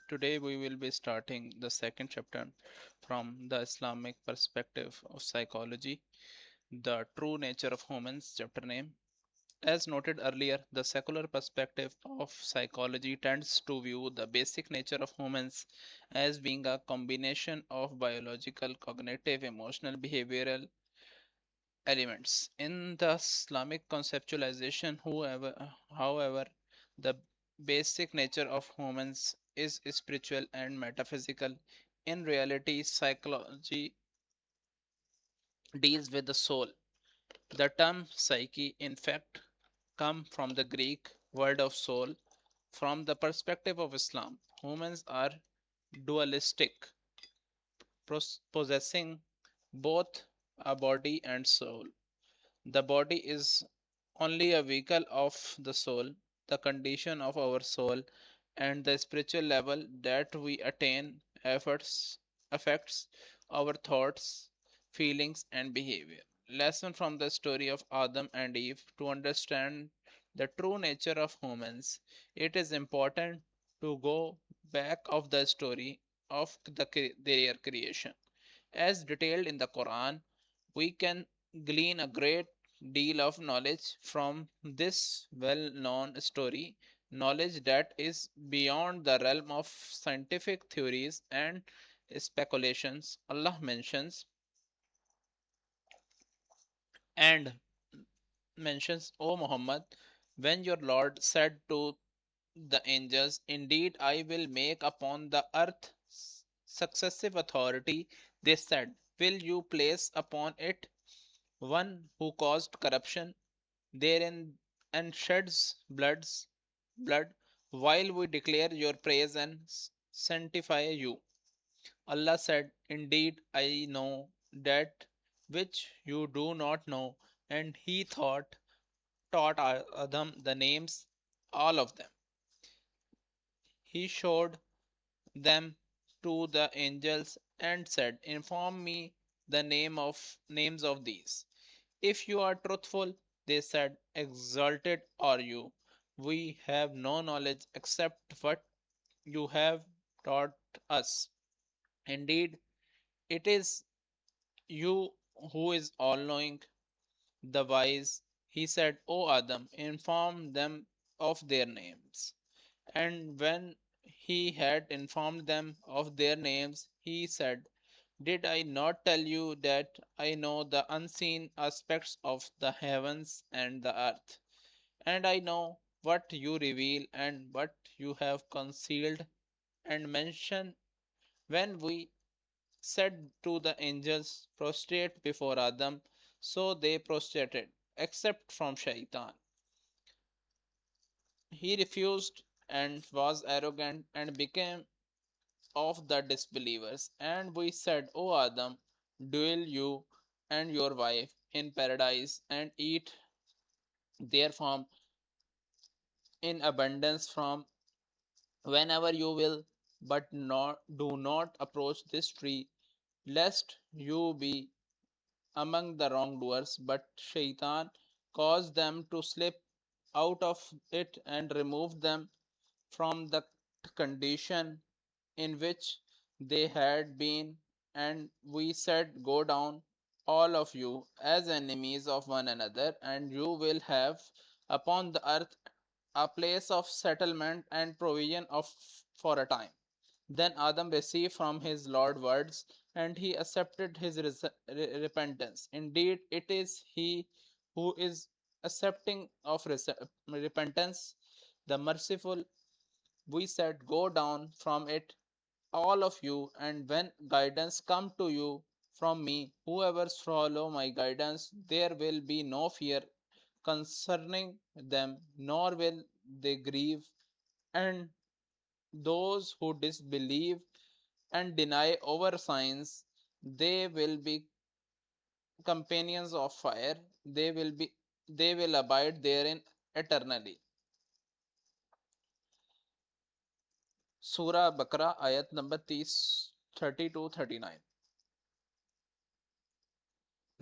Today we will be starting the second chapter from the Islamic perspective of psychology, the true nature of humans, chapter name. As noted earlier, the secular perspective of psychology tends to view the basic nature of humans as being a combination of biological, cognitive, emotional, behavioral elements. In the Islamic conceptualization, however, the basic nature of humans is spiritual and metaphysical. In reality, psychology deals with the soul. The term psyche, in fact, comes from the Greek word of soul. From the perspective of Islam, humans are dualistic, possessing both a body and soul. The body is only a vehicle of the soul, the condition of our soul, and the spiritual level that we attain affects our thoughts, feelings, and behavior. Lesson from the story of Adam and Eve. To understand the true nature of humans, it is important to go back of the story of their creation. As detailed in the Quran, we can glean a great deal of knowledge from this well known story, knowledge that is beyond the realm of scientific theories and speculations. Allah and O Muhammad, when your Lord said to the angels, indeed, I will make upon the earth successive authority. They said, will you place upon it one who caused corruption therein and sheds blood while we declare your praise and sanctify you. Allah said, indeed, I know that which you do not know. And he taught Adam the names, all of them. He showed them to the angels and said, inform me the names of these. If you are truthful, they said, exalted are you. We have no knowledge except what you have taught us. Indeed, it is you who is all knowing, the wise. He said, O Adam, inform them of their names. And when he had informed them of their names, he said, did I not tell you that I know the unseen aspects of the heavens and the earth? And I know what you reveal and what you have concealed. And mention when we said to the angels, prostrate before Adam, so they prostrated, except from Shaitan. He refused and was arrogant and became of the disbelievers. And we said, O Adam, dwell you and your wife in paradise and eat therefrom in abundance from whenever you will, but do not approach this tree, lest you be among the wrongdoers. But Shaitan caused them to slip out of it and removed them from the condition in which they had been, and we said, go down, all of you, as enemies of one another, and you will have upon the earth a place of settlement and provision of for a time. Then Adam received from his Lord words, and he accepted his repentance. Indeed, it is he who is accepting of repentance, the merciful. We said, go down from it, all of you, and when guidance come to you from me, whoever follow my guidance, there will be no fear concerning them, nor will they grieve. And those who disbelieve and deny our signs, they will be companions of fire. They will abide therein eternally. Surah Baqarah ayat number 30 to 39.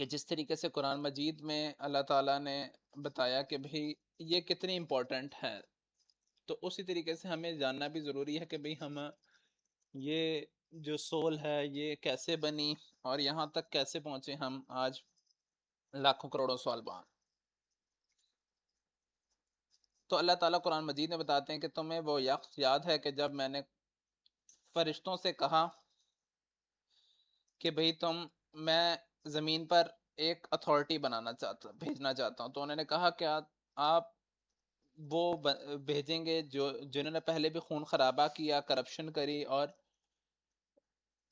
کہ جس طریقے سے قرآن مجید میں اللہ تعالیٰ نے بتایا کہ بھئی یہ کتنی امپورٹنٹ ہے، تو اسی طریقے سے ہمیں جاننا بھی ضروری ہے کہ بھئی ہم یہ جو سول ہے یہ کیسے بنی اور یہاں تک کیسے پہنچے ہم آج لاکھوں کروڑوں سال بعد۔ تو اللہ تعالیٰ قرآن مجید میں بتاتے ہیں کہ تمہیں وہ وقت یاد ہے کہ جب میں نے فرشتوں سے کہا کہ بھئی میں زمین پر ایک اتھارٹی بھیجنا چاہتا ہوں، تو انہوں نے کہا کہ آپ وہ بھیجیں گے جنہوں نے پہلے بھی خون خرابہ کیا، کرپشن کری اور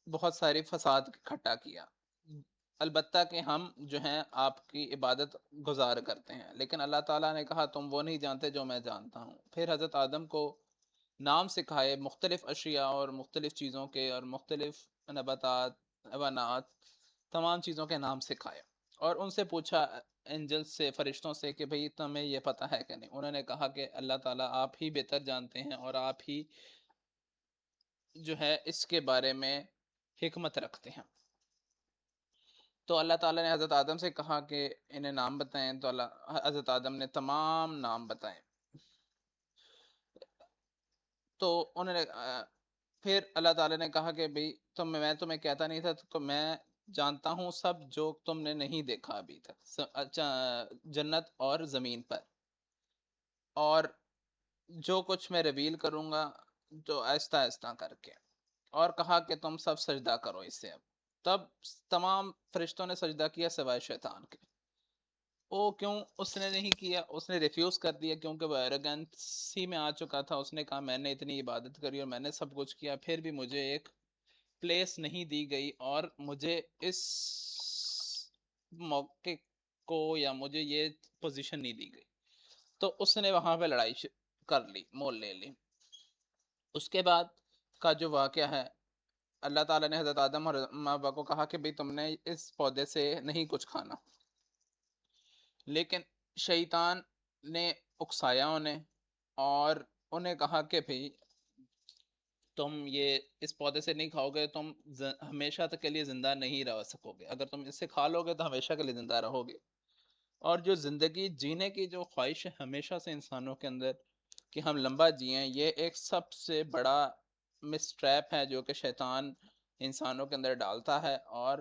بہت ساری فساد اکٹھا کیا، البتہ کہ ہم جو ہیں آپ کی عبادت گزار کرتے ہیں۔ لیکن اللہ تعالیٰ نے کہا تم وہ نہیں جانتے جو میں جانتا ہوں۔ پھر حضرت آدم کو نام سکھائے مختلف اشیاء اور مختلف چیزوں کے، اور مختلف نباتات، حیوانات، تمام چیزوں کے نام سکھائے، اور ان سے پوچھا اینجل سے، فرشتوں سے، کہ بھئی تمہیں یہ پتہ ہے کہ نہیں؟ انہوں نے کہا کہ اللہ تعالیٰ آپ ہی بہتر جانتے ہیں اور آپ ہی جو ہے اس کے بارے میں حکمت رکھتے ہیں۔ تو اللہ تعالیٰ نے حضرت آدم سے کہا کہ انہیں نام بتائیں، تو حضرت آدم نے تمام نام بتائے۔ تو انہوں نے پھر اللہ تعالیٰ نے کہا کہ بھئی میں تمہیں کہتا نہیں تھا، تو میں جانتا ہوں سب جو تم نے نہیں دیکھا ابھی تک جنت اور زمین پر، اور جو کچھ میں ریویل کروں گا تو آہستہ آہستہ کر کے، اور کہا کہ تم سب سجدہ کرو اس سے۔ اب تب تمام فرشتوں نے سجدہ کیا سوائے شیطان کے۔ وہ کیوں اس نے نہیں کیا؟ اس نے ریفیوز کر دیا کیونکہ وہ ایروگنسی میں آ چکا تھا۔ اس نے کہا میں نے اتنی عبادت کری اور میں نے سب کچھ کیا، پھر بھی مجھے ایک پلیس نہیں دی گئی، اور مجھے اس موقع کو یا مجھے یہ پوزیشن نہیں دی گئی۔ تو اس نے وہاں پہ لڑائی کر لی، مول لے لی۔ اس کے بعد کا جو واقعہ ہے، اللہ تعالیٰ نے حضرت آدم اور ماں باپ کو کہا کہ بھئی تم نے اس پودے سے نہیں کچھ کھانا، لیکن شیطان نے اکسایا انہیں اور انہیں کہا کہ بھئی تم یہ اس پودے سے نہیں کھاؤ گے، تم ہمیشہ تک کے لیے زندہ نہیں رہ سکو گے، اگر تم اس سے کھا لو گے تو ہمیشہ کے لیے زندہ رہو گے۔ اور جو زندگی جینے کی جو خواہش ہے ہمیشہ سے انسانوں کے اندر کہ ہم لمبا جئیں، یہ ایک سب سے بڑا مسٹریپ ہے جو کہ شیطان انسانوں کے اندر ڈالتا ہے، اور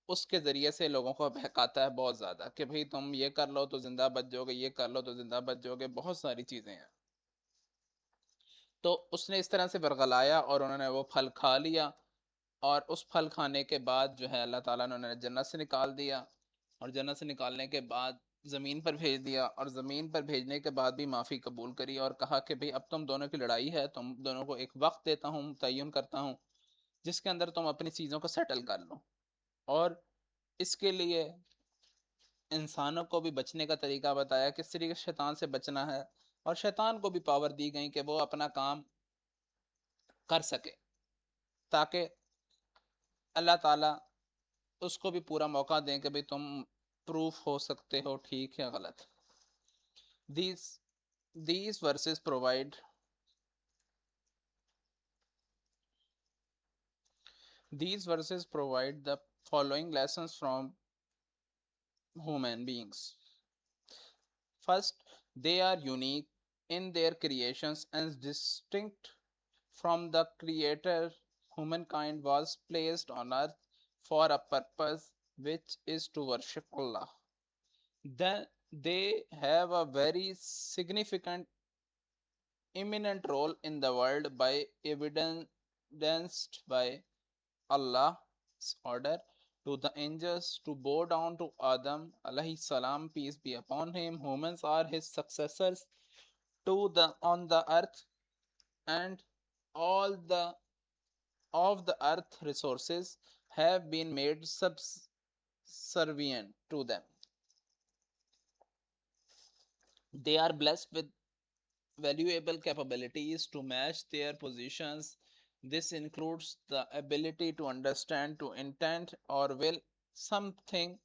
اس کے ذریعے سے لوگوں کو بہکاتا ہے بہت زیادہ کہ بھئی تم یہ کر لو تو زندہ بچ جاؤ گے، یہ کر لو تو زندہ بچ جاؤ گے، بہت ساری چیزیں ہیں۔ تو اس نے اس طرح سے برگلایا اور انہوں نے وہ پھل کھا لیا، اور اس پھل کھانے کے بعد جو ہے اللہ تعالیٰ نے انہیں جنت سے نکال دیا، اور جنت سے نکالنے کے بعد زمین پر بھیج دیا، اور زمین پر بھیجنے کے بعد بھی معافی قبول کری، اور کہا کہ بھئی اب تم دونوں کی لڑائی ہے، تم دونوں کو ایک وقت دیتا ہوں، تعین کرتا ہوں، جس کے اندر تم اپنی چیزوں کو سیٹل کر لو۔ اور اس کے لیے انسانوں کو بھی بچنے کا طریقہ بتایا، کس طریقے سے شیطان سے بچنا ہے، اور شیطان کو بھی پاور دی گئی کہ وہ اپنا کام کر سکے، تاکہ اللہ تعالیٰ اس کو بھی پورا موقع دیں کہ بھئی تم پروف ہو سکتے ہو ٹھیک یا غلط۔ These verses provide the following lessons from human beings. First, they are unique in their creations and distinct from the Creator. Humankind was placed on earth for a purpose, which is to worship Allah. Then they have a very significant, imminent role in the world by evidenced by Allah's order to the angels to bow down to Adam alayhi salam, peace be upon him. Humans are his successors on the earth, and all the of the earth resources have been made subservient to them. They are blessed with valuable capabilities to match their positions. This includes the ability to understand, to intend or will something,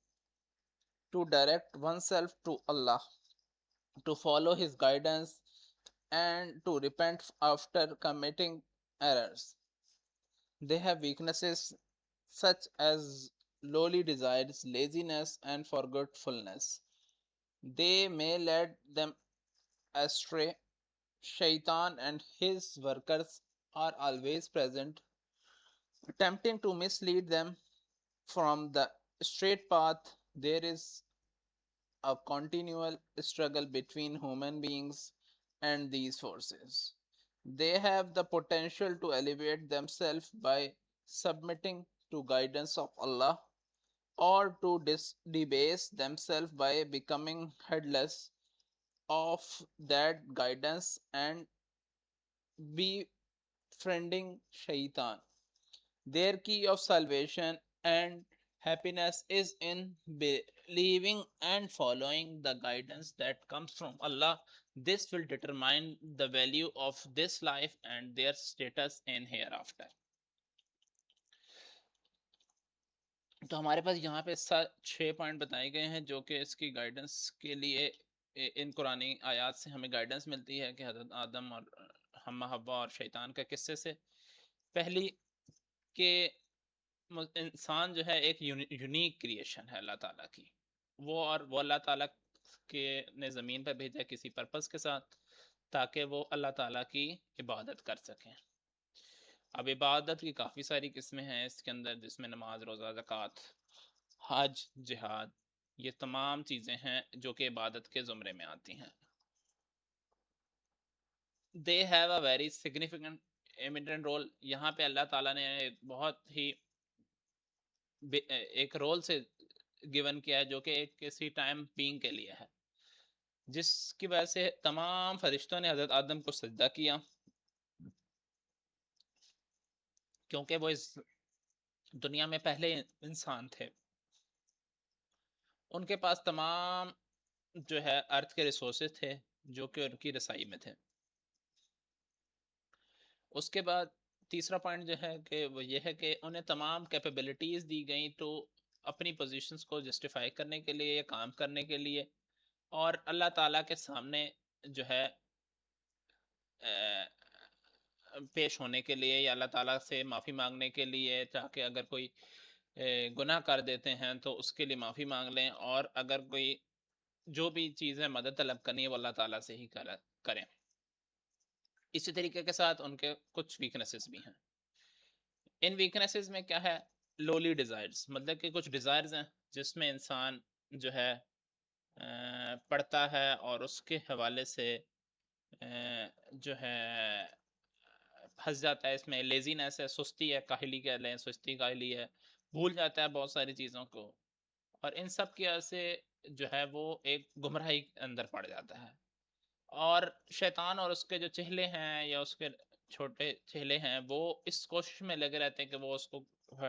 to direct oneself to Allah, to follow His guidance, and to repent after committing errors. They have weaknesses such as lowly desires, laziness, and forgetfulness. They may lead them astray. Shaitan and his workers are always present, attempting to mislead them from the straight path. There is a continual struggle between human beings and these forces. They have the potential to elevate themselves by submitting to guidance of Allah, or to debase themselves by becoming headless of that guidance and befriending shaitan. Their key of salvation and happiness is in believing and following the guidance that comes from Allah. This will determine the value of this life and their status in hereafter. تو ہمارے پاس یہاں پہ 6 point بتائے گئے ہیں جو کہ اس کی گائیڈنس کے لیے ان قرآنی آیات سے ہمیں گائیڈنس ملتی ہے کہ حضرت آدم اور حما حوا اور شیطان کے قصے سے. پہلی کہ انسان جو ہے ایک یونیک کریشن ہے اللہ تعالیٰ کی. وہ اللہ تعالیٰ کے نے زمین پہ بھیجا کسی پرپس کے ساتھ تاکہ وہ اللہ تعالیٰ کی عبادت کر سکیں. اب عبادت کی کافی ساری قسمیں ہیں اس کے اندر، جس میں نماز، روزہ، زکوٰۃ، حج، جہاد، یہ تمام چیزیں ہیں جو کہ عبادت کے زمرے میں آتی ہیں. They have a very significant eminent role. یہاں پہ اللہ تعالیٰ نے بہت ہی ایک رول سے گیون کیا ہے جو کہ ایک کسی ٹائم بینگ کے لیے ہے، جس کی وجہ سے تمام فرشتوں نے حضرت آدم کو سجدہ کیا، کیونکہ وہ اس دنیا میں پہلے انسان تھے. ان کے پاس تمام جو ہے ارتھ کے ریسورسز تھے جو کہ ان کی رسائی میں تھے. اس کے بعد تیسرا پوائنٹ جو ہے کہ وہ یہ ہے کہ انہیں تمام کیپیبلٹیز دی گئیں تو اپنی پوزیشنز کو جسٹیفائی کرنے کے لیے یا کام کرنے کے لیے، اور اللہ تعالیٰ کے سامنے جو ہے پیش ہونے کے لیے یا اللہ تعالیٰ سے معافی مانگنے کے لیے، تاکہ اگر کوئی گناہ کر دیتے ہیں تو اس کے لیے معافی مانگ لیں، اور اگر کوئی جو بھی چیزیں مدد طلب کرنی ہے وہ اللہ تعالیٰ سے ہی کریں. اسی طریقے کے ساتھ ان کے کچھ ویکنیسز بھی ہیں. ان ویکنیسز میں کیا ہے؟ لولی ڈیزائرز، مطلب کہ کچھ ڈیزائرز ہیں جس میں انسان جو ہے پڑھتا ہے اور اس کے حوالے سے جو ہے پھنس جاتا ہے. اس میں لیزینس ہے، سستی ہے، کاہلی کہہ لیں، سستی کاہلی ہے، بھول جاتا ہے بہت ساری چیزوں کو، اور ان سب کی وجہ سے جو ہے وہ ایک گمراہی اندر پڑ جاتا ہے. اور شیطان اور اس کے جو چہلے ہیں یا اس کے چھوٹے چہلے ہیں وہ اس کوشش میں لگے رہتے ہیں کہ وہ اس کو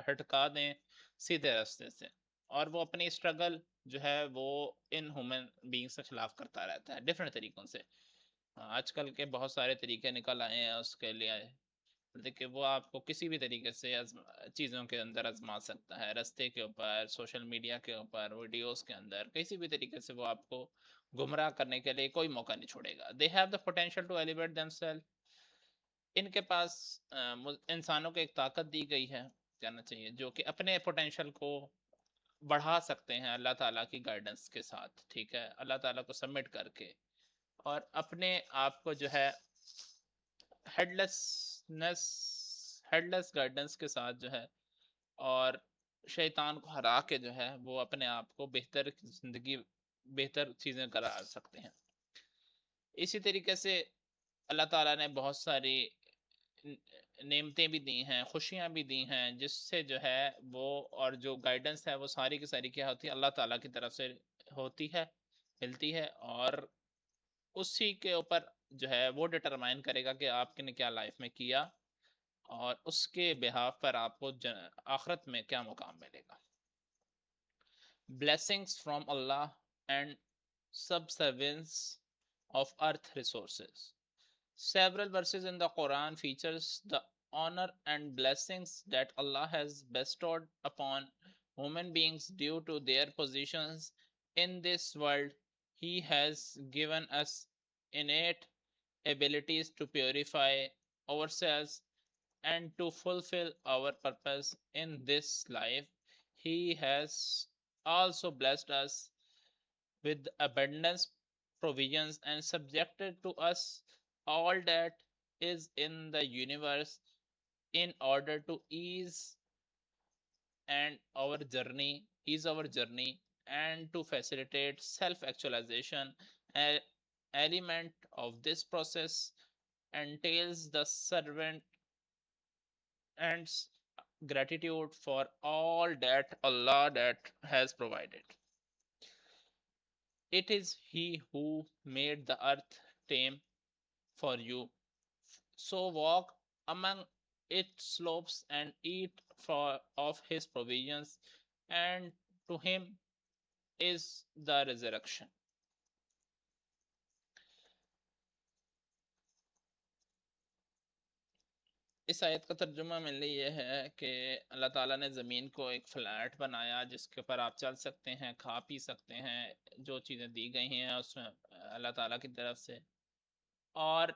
ہٹکا دیں سیدھے راستے سے، اور وہ اپنی اسٹرگل جو ہے وہ ان ہیومن بینگس کے خلاف کرتا رہتا ہے ڈفرینٹ طریقوں سے. آج کل کے بہت سارے طریقے نکل آئے ہیں اس کے لیے، کہ وہ آپ کو کسی بھی طریقے سے چیزوں کے اندر آزما سکتا ہے، رستے کے اوپر، سوشل میڈیا کے اوپر، ویڈیوز کے اندر، کسی بھی طریقے سے وہ آپ کو گمراہ کرنے کے لیے کوئی موقع نہیں چھوڑے گا. They have the potential to elevate them self. ان کے پاس انسانوں کو ایک طاقت دی گئی ہے کہنا چاہیے جو کہ اپنے پوٹینشیل کو بڑھا سکتے ہیں اللہ تعالیٰ کی گائیڈنس کے ساتھ، ٹھیک ہے، اللہ تعالیٰ کو سبمٹ کر کے، اور اپنے آپ کو جو ہے ہیڈ لیس گائیڈنس کے ساتھ جو ہے، اور شیطان کو ہرا کے جو ہے وہ اپنے آپ کو بہتر زندگی، بہتر چیزیں کرا سکتے ہیں. اسی طریقے سے اللہ تعالیٰ نے بہت ساری نعمتیں بھی دی ہیں، خوشیاں بھی دی ہیں، جس سے جو ہے وہ، اور جو گائیڈنس ہے وہ ساری کی ساری کیا ہوتی ہے؟ اللہ تعالیٰ کی طرف سے ہوتی ہے، ملتی ہے، اور اسی کے اوپر جو ہے وہ ڈٹرمائن کرے گا کہ آپ نے کیا لائف میں کیا، اور اس کے بہاف پر آپ کو آخرت میں کیا مقام ملے گا. Blessings from Allah and subservience of earth resources. Several verses in the Quran features the honor and blessings that Allah has bestowed upon human beings due to their positions in this world. He has given us innate abilities to purify ourselves and to fulfill our purpose in this life. He has also blessed us with abundance provisions and subjected to us all that is in the universe in order to ease our journey and to facilitate self actualization. An element of this process entails the servant and gratitude for all that Allah that has provided. It is He who made the earth tame for you. So walk among its slopes and eat of His provisions, and to Him is the resurrection. اس آیت کا ترجمہ میرے لیے یہ ہے کہ اللہ تعالیٰ نے زمین کو ایک فلیٹ بنایا جس کے اوپر آپ چل سکتے ہیں، کھا پی سکتے ہیں، جو چیزیں دی گئی ہیں اس میں اللہ تعالیٰ کی طرف سے، اور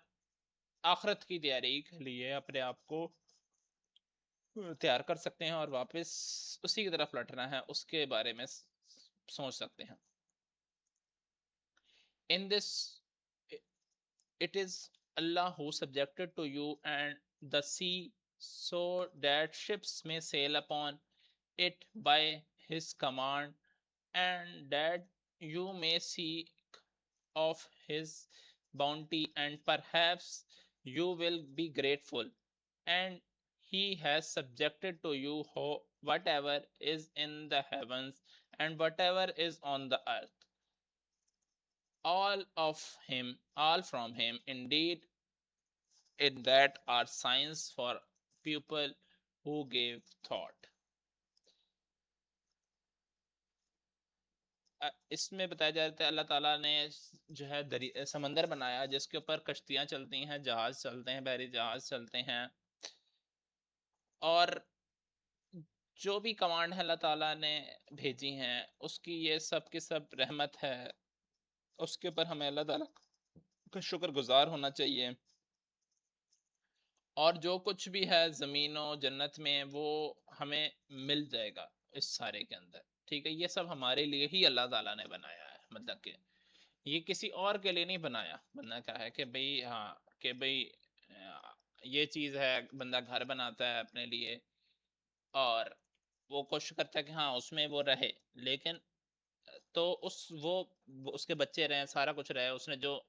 آخرت کی تیاری کے لیے اپنے آپ کو تیار کر سکتے ہیں اور واپس اسی کی طرف لٹنا ہے، اس کے بارے میں سوچ سکتے ہیں. In this, it is Allah who subjected to you and the sea so that ships may sail upon it by his command, and that you may seek of his bounty, and perhaps you will be grateful. And he has subjected to you whatever is in the heavens and whatever is on the earth, all from him. Indeed, in that are signs for people who gave thought. اس میں بتایا جاتا ہے اللہ تعالیٰ نے جو ہے سمندر بنایا جس کے اوپر کشتیاں چلتی ہیں، جہاز چلتے ہیں، بحری جہاز چلتے ہیں، اور جو بھی کمانڈ ہے اللہ تعالیٰ نے بھیجی ہیں اس کی یہ سب کی سب رحمت ہے، اس کے اوپر ہمیں اللہ تعالیٰ کا شکر گزار ہونا چاہیے. اور جو کچھ بھی ہے زمین و جنت میں وہ ہمیں مل جائے گا اس سارے کے اندر، ٹھیک ہے. یہ سب ہمارے لیے ہی اللہ تعالیٰ نے بنایا ہے، مطلب کہ یہ کسی اور کے لیے نہیں بنایا. بندہ کیا ہے کہ بھئی ہاں کہ بھئی یہ چیز ہے، بندہ گھر بناتا ہے اپنے لیے اور وہ کوشش کرتا ہے کہ ہاں اس میں وہ رہے، لیکن تو اس کے بچے رہیں، سارا کچھ رہے، اس نے جو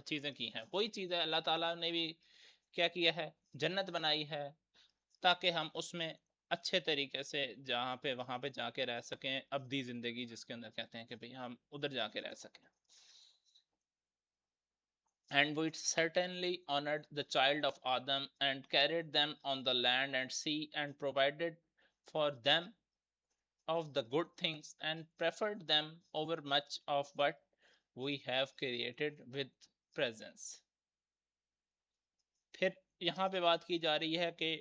چیزیں کی ہیں وہی چیز ہے. اللہ تعالیٰ نے بھی کیا کیا ہے، جنت بنائی ہے تاکہ ہم اس میں اچھے طریقے سے جہاں پہ وہاں پہ جا کے رہ سکیں، ابدی زندگی جس کے اندر کہتے ہیں کہ بھئی ہم ادھر جا کے رہ سکیں. And we certainly honored the child of Adam and carried them on the land and sea and provided for them of the good things and preferred them over much of what we have created with presence. پھر یہاں پہ بات کی جا رہی ہے کہ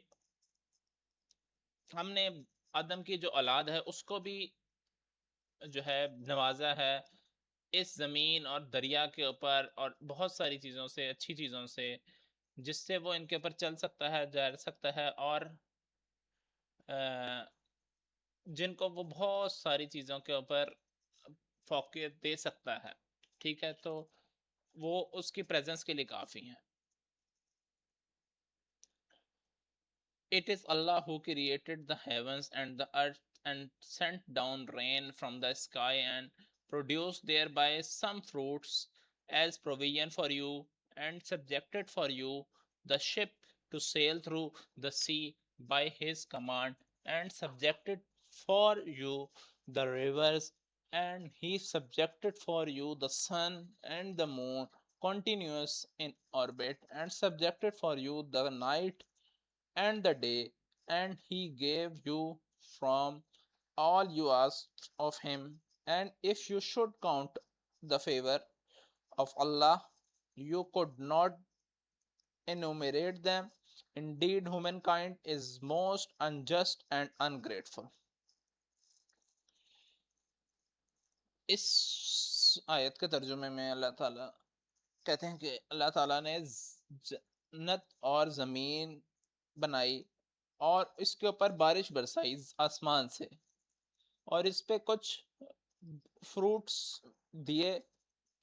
ہم نے آدم کی جو اولاد ہے اس کو بھی جو ہے نوازا ہے اس زمین اور دریا کے اوپر اور بہت ساری چیزوں سے، اچھی چیزوں سے، جس سے وہ ان کے اوپر چل سکتا ہے، جا سکتا ہے، اور جن کو وہ بہت ساری چیزوں کے اوپر فوقیت دے سکتا ہے، ٹھیک ہے. تو وہ اس کی پریزنس کے لیے کافی ہیں. It is Allah who created the heavens and the earth and sent down rain from the sky and produced thereby some fruits as provision for you, and subjected for you the ship to sail through the sea by his command, and subjected for you the rivers, and he subjected for you the sun and the moon continuous in orbit, and subjected for you the night and the day, and he gave you from all you asked of him. And if you should count the favor of Allah, you could not enumerate them. Indeed, humankind is most unjust and ungrateful. اس آیت کے ترجمے میں اللہ تعالیٰ کہتے ہیں کہ اللہ تعالیٰ نے جنت اور زمین بنائی اور اس کے اوپر بارش برسائی آسمان سے. اور اس پہ کچھ فروٹس دیے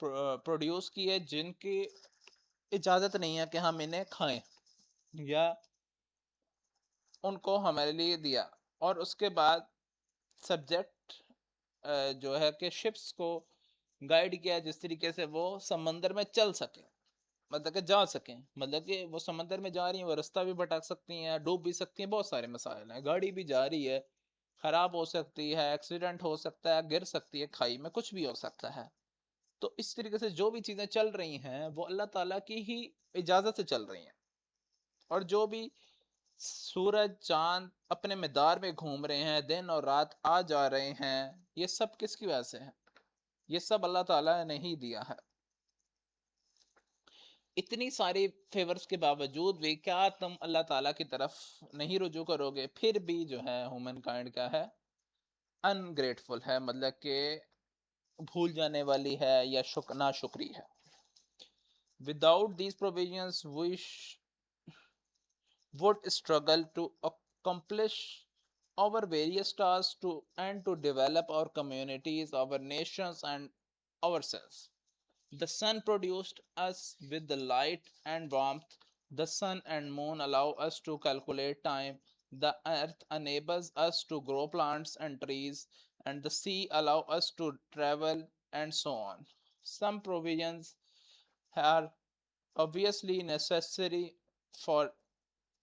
پروڈیوس کیے جن کی اجازت نہیں ہے کہ ہم انہیں کھائیں، یا ان کو ہمارے لیے دیا، اور اس کے بعد سبجیکٹ جو ہے کہ شپس کو گائیڈ کیا جس طریقے سے وہ سمندر میں چل سکیں، مطلب کہ جا سکیں، مطلب کہ وہ سمندر میں جا رہی ہیں، وہ رستہ بھی بھٹک سکتی ہیں، ڈوب بھی سکتی ہیں، بہت سارے مسائل ہیں، گاڑی بھی جا رہی ہے، خراب ہو سکتی ہے، ایکسیڈنٹ ہو سکتا ہے، گر سکتی ہے کھائی میں، کچھ بھی ہو سکتا ہے۔ تو اس طریقے سے جو بھی چیزیں چل رہی ہیں وہ اللہ تعالیٰ کی ہی اجازت سے چل رہی ہیں، اور جو بھی سورج چاند اپنے مدار میں گھوم رہے ہیں، دن اور رات آ جا رہے ہیں، یہ سب کس کی وجہ سے ہے؟ یہ سب اللہ تعالیٰ نے ہی دیا ہے۔ اتنی ساری فیورز کے باوجود بھی کیا تم اللہ تعالیٰ کی طرف نہیں رجوع کرو گے؟ پھر بھی جو ہے ہیومن کائنڈ کیا ہے؟ انگریٹفل ہے، مطلب کہ بھول جانے والی ہے یا ناشکری ہے۔ Without these provisions we would struggle to accomplish our various tasks and to develop our communities, our nations, and ourselves. The sun produced us with the light and warmth. The sun and moon allow us to calculate time. The earth enables us to grow plants and trees, and the sea allow us to travel, and so on. Some provisions are obviously necessary for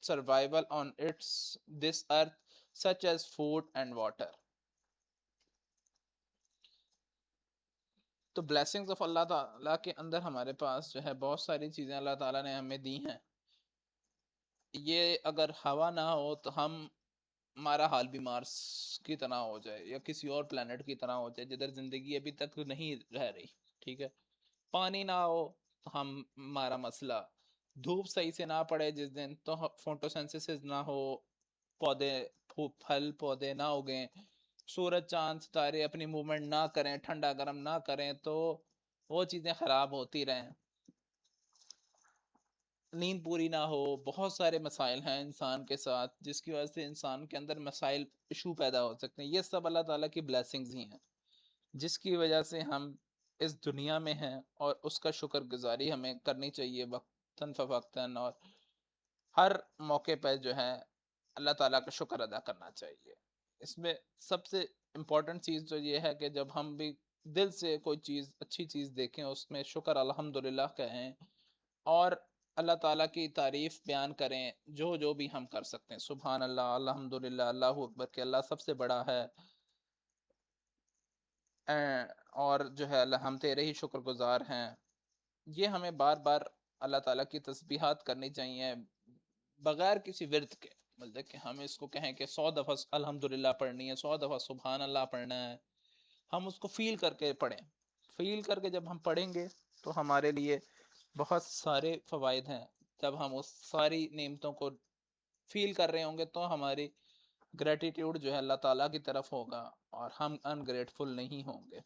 survival on this earth, such as food and water. تو blessings of اللہ تعالیٰ کے اندر ہمارے پاس جو ہے بہت ساری چیزیں اللہ تعالیٰ نے ہمیں دی ہیں۔ یہ اگر ہوا نہ ہو تو ہمارا حال بھی مارس کی طرح ہو جائے یا کسی اور پلانٹ کی طرح ہو جائے جدھر زندگی ابھی تک نہیں رہ رہی، ٹھیک ہے؟ پانی نہ ہو تو ہمارا مسئلہ، دھوپ صحیح سے نہ پڑے جس دن تو فوٹو سینسس نہ ہو، پودے پھل پودے نہ اگیں، سورج چاند ستارے اپنی موومنٹ نہ کریں، ٹھنڈا گرم نہ کریں، تو وہ چیزیں خراب ہوتی رہیں، نیند پوری نہ ہو، بہت سارے مسائل ہیں انسان کے ساتھ جس کی وجہ سے انسان کے اندر مسائل ایشو پیدا ہو سکتے ہیں۔ یہ سب اللہ تعالیٰ کی بلیسنگز ہی ہیں جس کی وجہ سے ہم اس دنیا میں ہیں، اور اس کا شکر گزاری ہمیں کرنی چاہیے وقتاً فوقتاً، اور ہر موقع پہ جو ہے اللہ تعالیٰ کا شکر ادا کرنا چاہیے۔ اس میں سب سے امپورٹنٹ چیز تو یہ ہے کہ جب ہم بھی دل سے کوئی چیز اچھی چیز دیکھیں اس میں شکر الحمدللہ کہیں، اور اللہ تعالیٰ کی تعریف بیان کریں جو جو بھی ہم کر سکتے ہیں، سبحان اللہ، الحمدللہ، اللہ اکبر، کہ اللہ سب سے بڑا ہے، اور جو ہے اللہ ہم تیرے ہی شکر گزار ہیں۔ یہ ہمیں بار بار اللہ تعالیٰ کی تسبیحات کرنی چاہیے بغیر کسی ورد کے، مطلب کہ ہم اس کو کہیں کہ 100 دفعہ الحمدللہ پڑھنی ہے، 100 دفعہ سبحان اللہ پڑھنا ہے، ہم اس کو فیل کر کے پڑھیں۔ فیل کر کے جب ہم پڑھیں گے تو ہمارے لیے بہت سارے فوائد ہیں۔ جب ہم اس ساری نعمتوں کو فیل کر رہے ہوں گے تو ہماری گریٹیٹیوڈ جو ہے اللہ تعالیٰ کی طرف ہوگا، اور ہم انگریٹفل نہیں ہوں گے۔